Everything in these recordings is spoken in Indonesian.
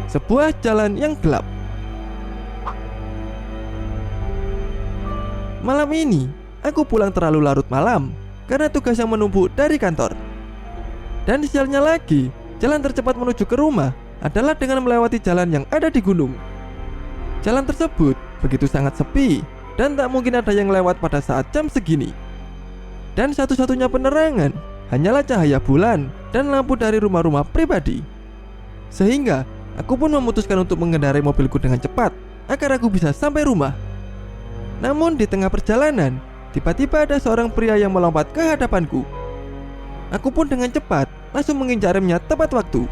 sebuah jalan yang gelap. Malam ini, aku pulang terlalu larut malam karena tugas yang menumpuk dari kantor. Dan sialnya lagi, jalan tercepat menuju ke rumah adalah dengan melewati jalan yang ada di gunung. Jalan tersebut begitu sangat sepi dan tak mungkin ada yang lewat pada saat jam segini. Dan satu-satunya penerangan hanyalah cahaya bulan dan lampu dari rumah-rumah pribadi. Sehingga aku pun memutuskan untuk mengendarai mobilku dengan cepat agar aku bisa sampai rumah. Namun di tengah perjalanan, tiba-tiba ada seorang pria yang melompat ke hadapanku. Aku pun dengan cepat langsung menginjak remnya tepat waktu.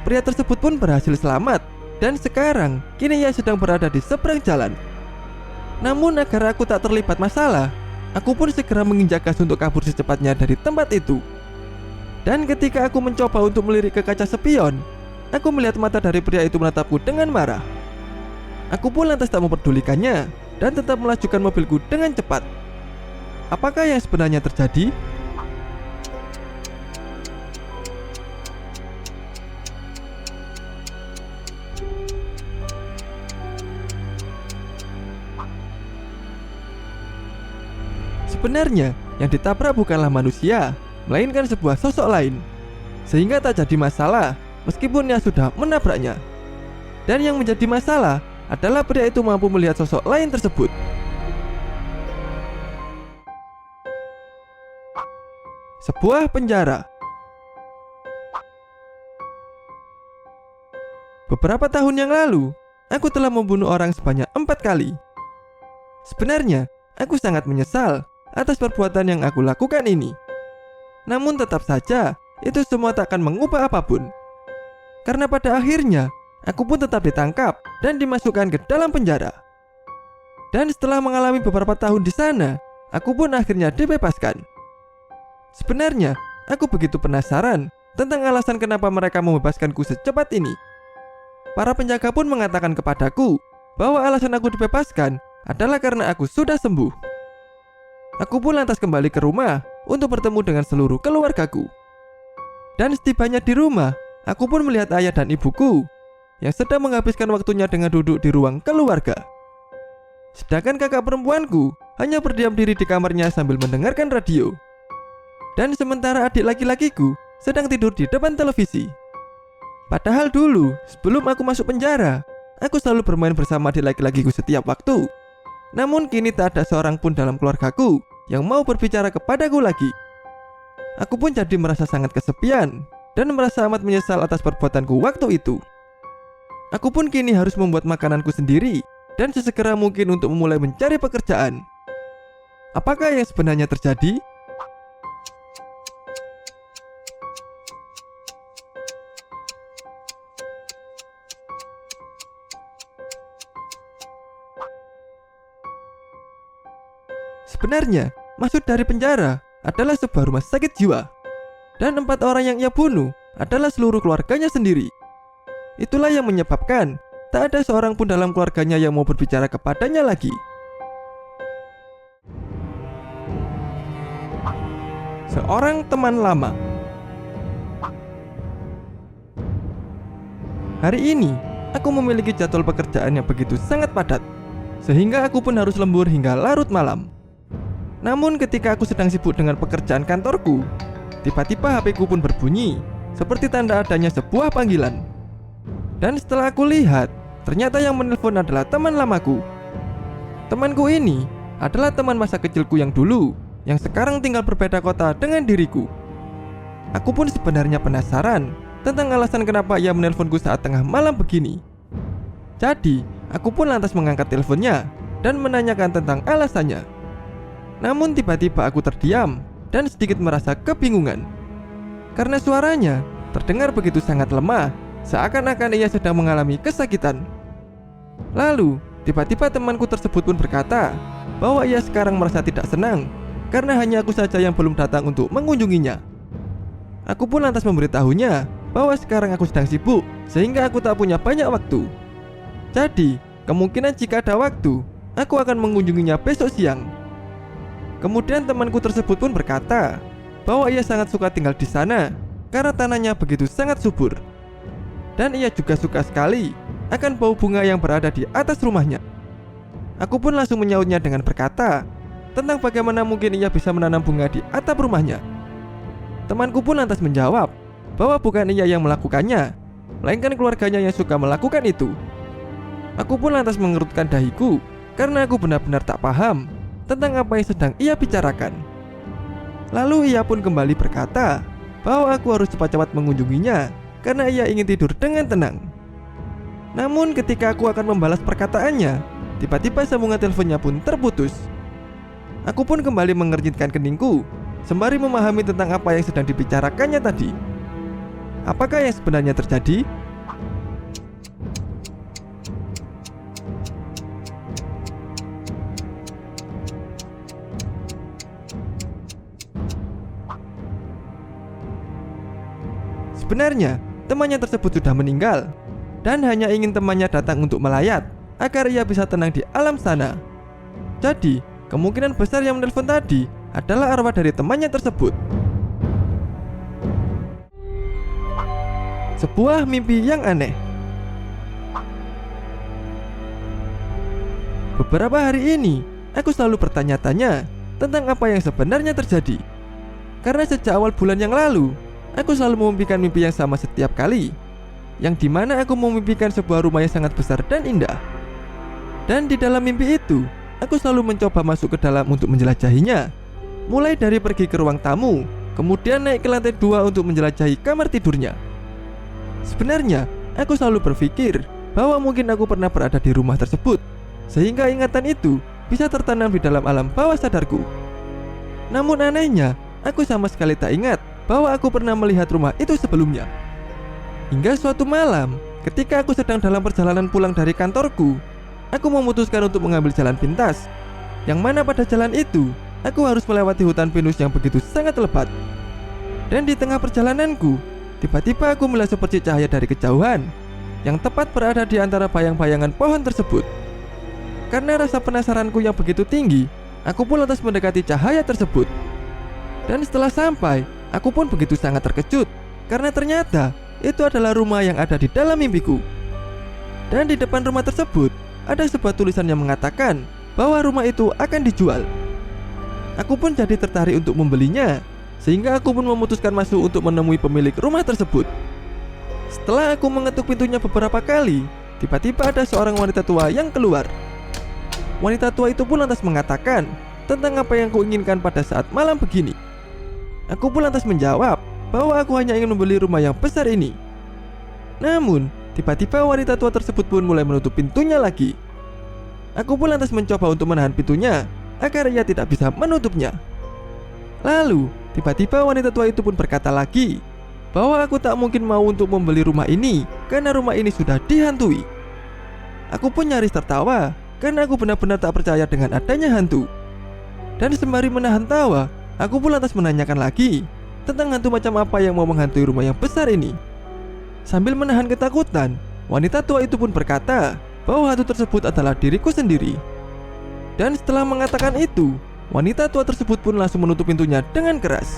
Pria tersebut pun berhasil selamat dan sekarang kini ia sedang berada di seberang jalan. Namun agar aku tak terlibat masalah, aku pun segera menginjak gas untuk kabur secepatnya dari tempat itu. Dan ketika aku mencoba untuk melirik ke kaca spion, aku melihat mata dari pria itu menatapku dengan marah. Aku pun lantas tak memperdulikannya dan tetap melajukan mobilku dengan cepat. Apakah yang sebenarnya terjadi? Sebenarnya yang ditabrak bukanlah manusia, melainkan sebuah sosok lain. Sehingga tak jadi masalah meskipun ia sudah menabraknya. Dan yang menjadi masalah adalah pria itu mampu melihat sosok lain tersebut. Sebuah penjara. Beberapa tahun yang lalu, aku telah membunuh orang sebanyak 4 kali. Sebenarnya, aku sangat menyesal atas perbuatan yang aku lakukan ini. Namun tetap saja, itu semua tak akan mengubah apapun. Karena pada akhirnya, aku pun tetap ditangkap dan dimasukkan ke dalam penjara. Dan setelah mengalami beberapa tahun di sana, aku pun akhirnya dibebaskan. Sebenarnya, aku begitu penasaran tentang alasan kenapa mereka membebaskanku secepat ini. Para penjaga pun mengatakan kepadaku bahwa alasan aku dibebaskan adalah karena aku sudah sembuh. Aku pun lantas kembali ke rumah untuk bertemu dengan seluruh keluargaku. Dan setibanya di rumah, aku pun melihat ayah dan ibuku yang sedang menghabiskan waktunya dengan duduk di ruang keluarga. Sedangkan kakak perempuanku hanya berdiam diri di kamarnya sambil mendengarkan radio. Dan sementara adik laki-lakiku sedang tidur di depan televisi. Padahal dulu, sebelum aku masuk penjara, aku selalu bermain bersama adik laki-lakiku setiap waktu. Namun kini tak ada seorang pun dalam keluargaku yang mau berbicara kepadaku lagi. Aku pun jadi merasa sangat kesepian dan merasa amat menyesal atas perbuatanku waktu itu. Aku pun kini harus membuat makananku sendiri dan sesegera mungkin untuk memulai mencari pekerjaan. Apakah yang sebenarnya terjadi? Sebenarnya, maksud dari penjara adalah sebuah rumah sakit jiwa. Dan 4 orang yang ia bunuh adalah seluruh keluarganya sendiri. Itulah yang menyebabkan tak ada seorang pun dalam keluarganya yang mau berbicara kepadanya lagi. Seorang teman lama. Hari ini, aku memiliki jadwal pekerjaan yang begitu sangat padat, sehingga aku pun harus lembur hingga larut malam. Namun ketika aku sedang sibuk dengan pekerjaan kantorku, tiba-tiba HP-ku pun berbunyi seperti tanda adanya sebuah panggilan. Dan setelah aku lihat, ternyata yang menelpon adalah teman lamaku. Temanku ini adalah teman masa kecilku yang dulu, yang sekarang tinggal berbeda kota dengan diriku. Aku pun sebenarnya penasaran tentang alasan kenapa ia menelponku saat tengah malam begini. Jadi, aku pun lantas mengangkat teleponnya dan menanyakan tentang alasannya. Namun tiba-tiba aku terdiam dan sedikit merasa kebingungan. Karena suaranya terdengar begitu sangat lemah, seakan-akan ia sedang mengalami kesakitan. Lalu, tiba-tiba temanku tersebut pun berkata bahwa ia sekarang merasa tidak senang karena hanya aku saja yang belum datang untuk mengunjunginya. Aku pun lantas memberitahunya bahwa sekarang aku sedang sibuk sehingga aku tak punya banyak waktu. Jadi, kemungkinan jika ada waktu, aku akan mengunjunginya besok siang. Kemudian temanku tersebut pun berkata bahwa ia sangat suka tinggal di sana karena tanahnya begitu sangat subur. Dan ia juga suka sekali akan bau bunga yang berada di atas rumahnya. Aku pun langsung menyautnya dengan berkata tentang bagaimana mungkin ia bisa menanam bunga di atap rumahnya. Temanku pun lantas menjawab bahwa bukan ia yang melakukannya, melainkan keluarganya yang suka melakukan itu. Aku pun lantas mengerutkan dahiku karena aku benar-benar tak paham tentang apa yang sedang ia bicarakan. Lalu ia pun kembali berkata bahwa aku harus cepat-cepat mengunjunginya karena ia ingin tidur dengan tenang. Namun ketika aku akan membalas perkataannya, tiba-tiba sambungan teleponnya pun terputus. Aku pun kembali mengernyitkan keningku sembari memahami tentang apa yang sedang dibicarakannya tadi. Apakah yang sebenarnya terjadi? Sebenarnya, temannya tersebut sudah meninggal dan hanya ingin temannya datang untuk melayat agar ia bisa tenang di alam sana. Jadi, kemungkinan besar yang menelpon tadi adalah arwah dari temannya tersebut. Sebuah mimpi yang aneh. Beberapa hari ini, aku selalu bertanya-tanya tentang apa yang sebenarnya terjadi. Karena sejak awal bulan yang lalu, aku selalu memimpikan mimpi yang sama setiap kali, yang dimana aku memimpikan sebuah rumah yang sangat besar dan indah. Dan di dalam mimpi itu, aku selalu mencoba masuk ke dalam untuk menjelajahinya. Mulai dari pergi ke ruang tamu, kemudian naik ke lantai 2 untuk menjelajahi kamar tidurnya. Sebenarnya, aku selalu berpikir bahwa mungkin aku pernah berada di rumah tersebut, sehingga ingatan itu bisa tertanam di dalam alam bawah sadarku. Namun anehnya, aku sama sekali tak ingat bahwa aku pernah melihat rumah itu sebelumnya. Hingga suatu malam, ketika aku sedang dalam perjalanan pulang dari kantorku, aku memutuskan untuk mengambil jalan pintas, yang mana pada jalan itu, aku harus melewati hutan pinus yang begitu sangat lebat. Dan di tengah perjalananku, tiba-tiba aku melihat seperti cahaya dari kejauhan, yang tepat berada di antara bayang-bayangan pohon tersebut. Karena rasa penasaranku yang begitu tinggi, aku pun lantas mendekati cahaya tersebut. Dan setelah sampai, aku pun begitu sangat terkejut, karena ternyata itu adalah rumah yang ada di dalam mimpiku. Dan di depan rumah tersebut ada sebuah tulisan yang mengatakan bahwa rumah itu akan dijual. Aku pun jadi tertarik untuk membelinya, sehingga aku pun memutuskan masuk untuk menemui pemilik rumah tersebut. Setelah aku mengetuk pintunya beberapa kali, tiba-tiba ada seorang wanita tua yang keluar. Wanita tua itu pun lantas mengatakan tentang apa yang kuinginkan pada saat malam begini. Aku pun lantas menjawab bahwa aku hanya ingin membeli rumah yang besar ini. Namun, tiba-tiba wanita tua tersebut pun mulai menutup pintunya lagi. Aku pun lantas mencoba untuk menahan pintunya agar ia tidak bisa menutupnya. Lalu, tiba-tiba wanita tua itu pun berkata lagi bahwa aku tak mungkin mau untuk membeli rumah ini karena rumah ini sudah dihantui. Aku pun nyaris tertawa karena aku benar-benar tak percaya dengan adanya hantu. Dan sembari menahan tawa, aku pun lantas menanyakan lagi tentang hantu macam apa yang mau menghantui rumah yang besar ini. Sambil menahan ketakutan, wanita tua itu pun berkata bahwa hantu tersebut adalah diriku sendiri. Dan setelah mengatakan itu, wanita tua tersebut pun langsung menutup pintunya dengan keras.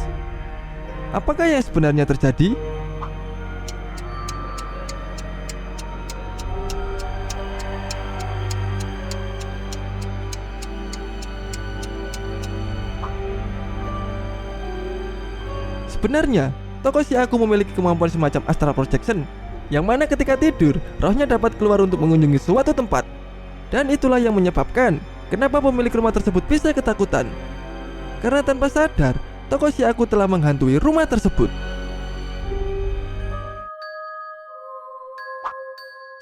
Apakah yang sebenarnya terjadi? Sebenarnya, tokoh si aku memiliki kemampuan semacam astral projection, yang mana ketika tidur, rohnya dapat keluar untuk mengunjungi suatu tempat. Dan itulah yang menyebabkan kenapa pemilik rumah tersebut bisa ketakutan. Karena tanpa sadar, tokoh si aku telah menghantui rumah tersebut.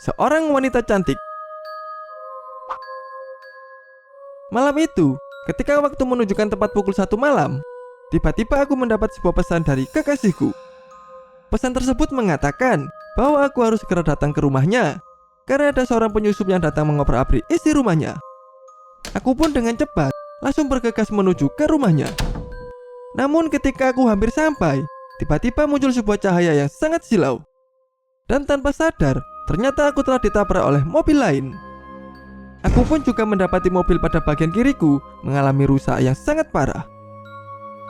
Seorang wanita cantik. Malam itu, ketika waktu menunjukkan tepat pukul 1 malam, tiba-tiba aku mendapat sebuah pesan dari kekasihku. Pesan tersebut mengatakan bahwa aku harus segera datang ke rumahnya karena ada seorang penyusup yang datang mengobrak-abrik isi rumahnya. Aku pun dengan cepat langsung bergegas menuju ke rumahnya. Namun ketika aku hampir sampai, tiba-tiba muncul sebuah cahaya yang sangat silau. Dan tanpa sadar, ternyata aku telah ditabrak oleh mobil lain. Aku pun juga mendapati mobil pada bagian kiriku mengalami rusak yang sangat parah.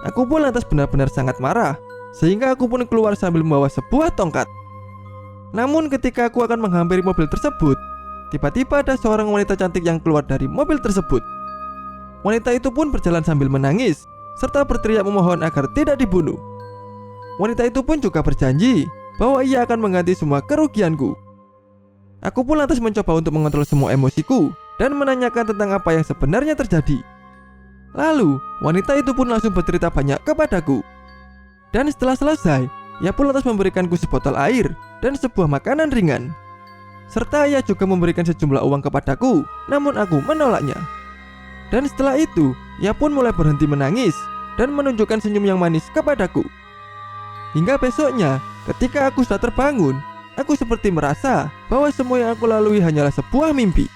Aku pun lantas benar-benar sangat marah, sehingga aku pun keluar sambil membawa sebuah tongkat. Namun ketika aku akan menghampiri mobil tersebut, tiba-tiba ada seorang wanita cantik yang keluar dari mobil tersebut. Wanita itu pun berjalan sambil menangis, serta berteriak memohon agar tidak dibunuh. Wanita itu pun juga berjanji bahwa ia akan mengganti semua kerugianku. Aku pun lantas mencoba untuk mengontrol semua emosiku dan menanyakan tentang apa yang sebenarnya terjadi. Lalu, wanita itu pun langsung bercerita banyak kepadaku. Dan setelah selesai, ia pun lantas memberikanku sebotol air dan sebuah makanan ringan. Serta ia juga memberikan sejumlah uang kepadaku, namun aku menolaknya. Dan setelah itu, ia pun mulai berhenti menangis dan menunjukkan senyum yang manis kepadaku. Hingga besoknya, ketika aku sudah terbangun, aku seperti merasa bahwa semua yang aku lalui hanyalah sebuah mimpi.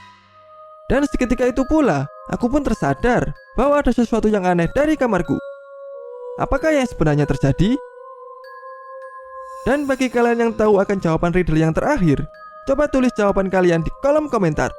Dan seketika itu pula, aku pun tersadar bahwa ada sesuatu yang aneh dari kamarku. Apakah yang sebenarnya terjadi? Dan bagi kalian yang tahu akan jawaban riddle yang terakhir, coba tulis jawaban kalian di kolom komentar.